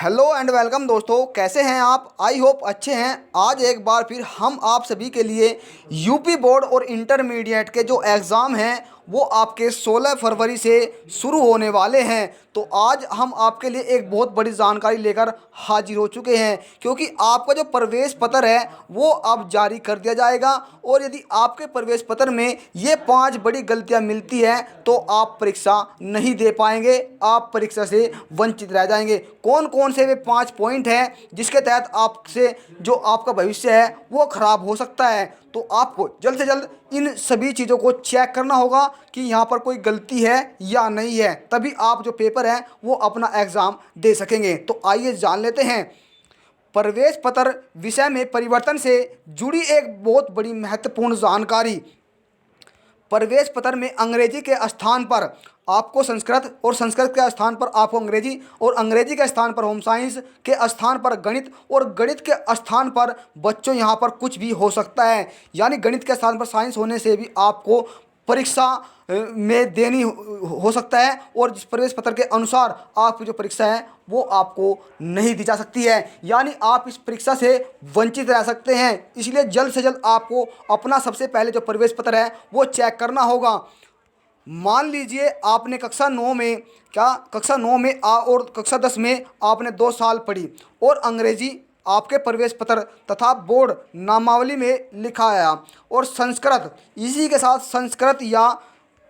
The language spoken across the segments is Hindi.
हेलो एंड वेलकम दोस्तों, कैसे हैं आप? आई होप अच्छे हैं। आज एक बार फिर हम आप सभी के लिए यूपी बोर्ड और इंटरमीडिएट के जो एग्ज़ाम हैं वो आपके 16 फरवरी से शुरू होने वाले हैं। तो आज हम आपके लिए एक बहुत बड़ी जानकारी लेकर हाजिर हो चुके हैं, क्योंकि आपका जो प्रवेश पत्र है वो अब जारी कर दिया जाएगा। और यदि आपके प्रवेश पत्र में ये 5 बड़ी गलतियां मिलती हैं तो आप परीक्षा नहीं दे पाएंगे, आप परीक्षा से वंचित रह जाएंगे। कौन कौन से वे 5 पॉइंट हैं जिसके तहत आपसे जो आपका भविष्य है वो खराब हो सकता है। तो आपको जल्द से जल्द इन सभी चीज़ों को चेक करना होगा कि यहाँ पर कोई गलती है या नहीं है, तभी आप जो पेपर है वो अपना एग्ज़ाम दे सकेंगे। तो आइए जान लेते हैं प्रवेश पत्र विषय में परिवर्तन से जुड़ी एक बहुत बड़ी महत्वपूर्ण जानकारी। प्रवेश पत्र में अंग्रेजी के स्थान पर आपको संस्कृत और संस्कृत के स्थान पर आपको अंग्रेजी और अंग्रेजी के स्थान पर होम साइंस के स्थान पर गणित और गणित के स्थान पर बच्चों यहाँ पर कुछ भी हो सकता है। यानी गणित के स्थान पर साइंस होने से भी आपको परीक्षा में देनी हो सकता है, और जिस प्रवेश पत्र के अनुसार आपकी जो परीक्षा है वो आपको नहीं दी जा सकती है। यानी आप इस परीक्षा से वंचित रह सकते हैं। इसलिए जल्द से जल्द आपको अपना सबसे पहले जो प्रवेश पत्र है वो चेक करना होगा। मान लीजिए आपने कक्षा 9 में और कक्षा 10 में आपने 2 साल पढ़ी और अंग्रेजी आपके प्रवेश पत्र तथा बोर्ड नामावली में लिखा आया, और संस्कृत इसी के साथ संस्कृत या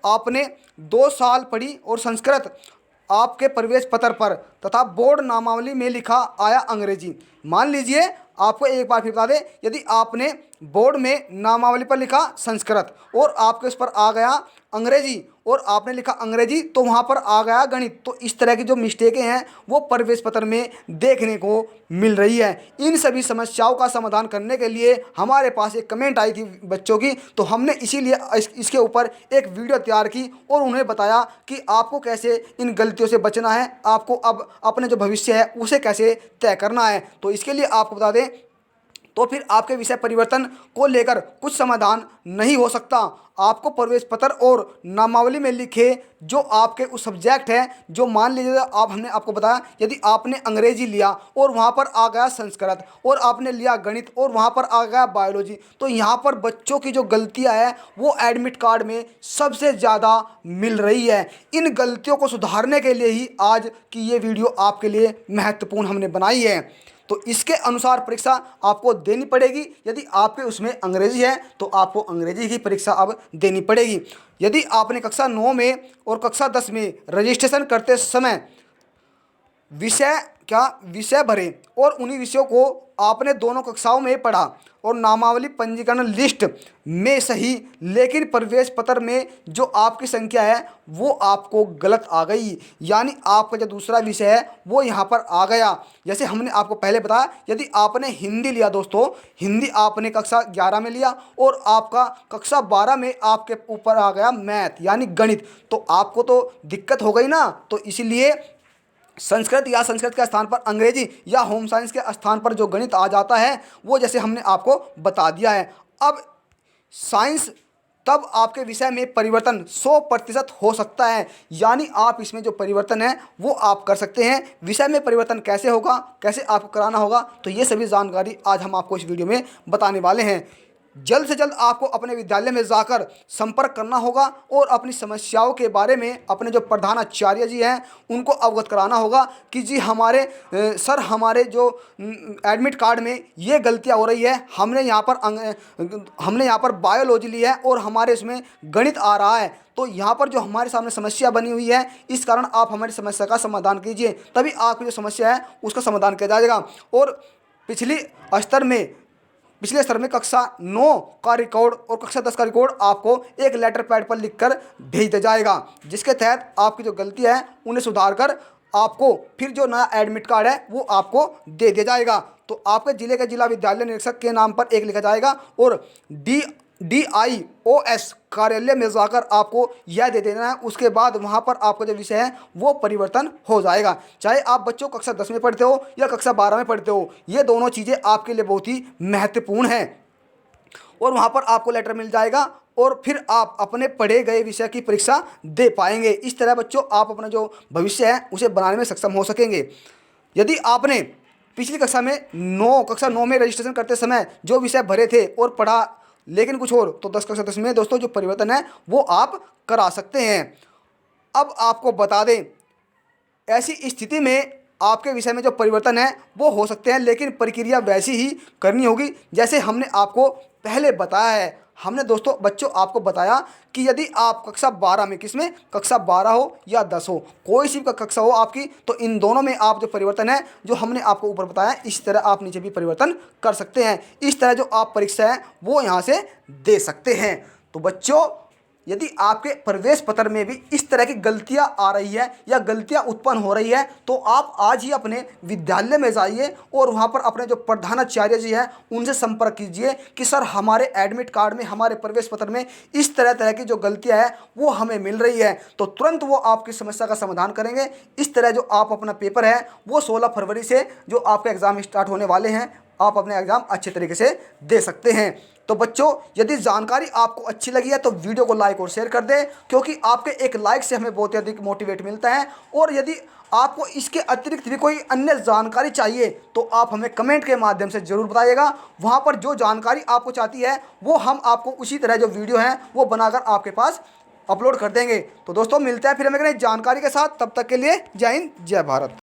आपने 2 साल पढ़ी और संस्कृत आपके प्रवेश पत्र पर तथा बोर्ड नामावली में लिखा आया अंग्रेजी। मान लीजिए आपको एक बार फिर बता दें, यदि आपने बोर्ड में नामावली पर लिखा संस्कृत और आपके उस पर आ गया अंग्रेजी और आपने लिखा अंग्रेजी तो वहाँ पर आ गया गणित, तो इस तरह की जो मिस्टेकें हैं वो प्रवेश पत्र में देखने को मिल रही है। इन सभी समस्याओं का समाधान करने के लिए हमारे पास एक कमेंट आई थी बच्चों की, तो हमने इसीलिए इसके ऊपर एक वीडियो तैयार की और उन्हें बताया कि आपको कैसे इन गलतियों से बचना है, आपको अब अपने जो भविष्य है उसे कैसे तय करना है। तो इसके लिए आपको बता दें, तो फिर आपके विषय परिवर्तन को लेकर कुछ समाधान नहीं हो सकता। आपको प्रवेश पत्र और नामावली में लिखे जो आपके उस सब्जेक्ट हैं, जो मान लीजिए हमने आपको बताया यदि आपने अंग्रेजी लिया और वहाँ पर आ गया संस्कृत और आपने लिया गणित और वहाँ पर आ गया बायोलॉजी, तो यहाँ पर बच्चों की जो गलतियाँ हैं वो एडमिट कार्ड में सबसे ज़्यादा मिल रही है। इन गलतियों को सुधारने के लिए ही आज की ये वीडियो आपके लिए महत्वपूर्ण हमने बनाई है। तो इसके अनुसार परीक्षा आपको देनी पड़ेगी। यदि आपके उसमें अंग्रेजी है तो आपको अंग्रेजी की परीक्षा अब देनी पड़ेगी। यदि आपने कक्षा 9 में और कक्षा 10 में रजिस्ट्रेशन करते समय विषय भरे और उन्हीं विषयों को आपने दोनों कक्षाओं में पढ़ा और नामावली पंजीकरण लिस्ट में सही, लेकिन प्रवेश पत्र में जो आपकी संख्या है वो आपको गलत आ गई, यानी आपका जो दूसरा विषय है वो यहाँ पर आ गया। जैसे हमने आपको पहले बताया, यदि आपने हिंदी लिया दोस्तों, हिंदी आपने कक्षा 11 में लिया और आपका कक्षा 12 में आपके ऊपर आ गया मैथ यानी गणित, तो आपको तो दिक्कत हो गई ना। तो इसीलिए संस्कृत या संस्कृत के स्थान पर अंग्रेजी या होम साइंस के स्थान पर जो गणित आ जाता है वो जैसे हमने आपको बता दिया है। अब साइंस तब आपके विषय में परिवर्तन 100% हो सकता है, यानी आप इसमें जो परिवर्तन है वो आप कर सकते हैं। विषय में परिवर्तन कैसे होगा, कैसे आपको कराना होगा, तो ये सभी जानकारी आज हम आपको इस वीडियो में बताने वाले हैं। जल्द से जल्द आपको अपने विद्यालय में जाकर संपर्क करना होगा और अपनी समस्याओं के बारे में अपने जो प्रधानाचार्य जी हैं उनको अवगत कराना होगा कि जी सर हमारे जो एडमिट कार्ड में ये गलतियां हो रही है, हमने यहाँ पर बायोलॉजी ली है और हमारे इसमें गणित आ रहा है, तो यहाँ पर जो हमारे सामने समस्या बनी हुई है इस कारण आप हमारी समस्या का समाधान कीजिए, तभी आपकी जो समस्या है उसका समाधान किया जाएगा। और पिछले स्तर में कक्षा 9 का रिकॉर्ड और कक्षा 10 का रिकॉर्ड आपको एक लेटर पैड पर लिखकर भेज दिया जाएगा, जिसके तहत आपकी जो गलती है उन्हें सुधार कर आपको फिर जो नया एडमिट कार्ड है वो आपको दे दिया जाएगा। तो आपके जिले के जिला विद्यालय निरीक्षक के नाम पर एक लिखा जाएगा और DIOS कार्यालय में जाकर आपको यह दे देना है। उसके बाद वहाँ पर आपका जो विषय है वो परिवर्तन हो जाएगा। चाहे आप बच्चों कक्षा 10 में पढ़ते हो या कक्षा 12 में पढ़ते हो, ये दोनों चीज़ें आपके लिए बहुत ही महत्वपूर्ण हैं। और वहाँ पर आपको लेटर मिल जाएगा और फिर आप अपने पढ़े गए विषय की परीक्षा दे पाएंगे। इस तरह बच्चों आप अपना जो भविष्य है उसे बनाने में सक्षम हो सकेंगे। यदि आपने पिछली कक्षा 9 में रजिस्ट्रेशन करते समय जो विषय भरे थे और पढ़ा लेकिन कुछ और, तो 10 कक्षा 10 में दोस्तों जो परिवर्तन है वो आप करा सकते हैं। अब आपको बता दें, ऐसी स्थिति में आपके विषय में जो परिवर्तन है वो हो सकते हैं, लेकिन प्रक्रिया वैसी ही करनी होगी जैसे हमने आपको पहले बताया है। हमने दोस्तों बच्चों आपको बताया कि यदि आप कक्षा 12 में, किसमें, कक्षा 12 हो या 10 हो, कोई सी भी कक्षा हो आपकी, तो इन दोनों में आप जो परिवर्तन है जो हमने आपको ऊपर बताया इस तरह आप नीचे भी परिवर्तन कर सकते हैं। इस तरह जो आप परीक्षा है वो यहाँ से दे सकते हैं। तो बच्चों यदि आपके प्रवेश पत्र में भी इस तरह की गलतियां आ रही है या गलतियां उत्पन्न हो रही है, तो आप आज ही अपने विद्यालय में जाइए और वहां पर अपने जो प्रधानाचार्य जी हैं उनसे संपर्क कीजिए कि सर हमारे एडमिट कार्ड में, हमारे प्रवेश पत्र में इस तरह तरह की जो गलतियां हैं वो हमें मिल रही है। तो तुरंत वो आपकी समस्या का समाधान करेंगे। इस तरह जो आप अपना पेपर है वो 16 फरवरी से जो आपके एग्ज़ाम स्टार्ट होने वाले हैं, आप अपने एग्ज़ाम अच्छे तरीके से दे सकते हैं। तो बच्चों यदि जानकारी आपको अच्छी लगी है तो वीडियो को लाइक और शेयर कर दें, क्योंकि आपके एक लाइक से हमें बहुत अधिक मोटिवेट मिलता है। और यदि आपको इसके अतिरिक्त भी कोई अन्य जानकारी चाहिए तो आप हमें कमेंट के माध्यम से ज़रूर बताइएगा। वहाँ पर जो जानकारी आपको चाहती है वो हम आपको उसी तरह जो वीडियो हैं वो बनाकर आपके पास अपलोड कर देंगे। तो दोस्तों मिलते हैं फिर हमें एक नई जानकारी के साथ, तब तक के लिए जय हिंद जय भारत।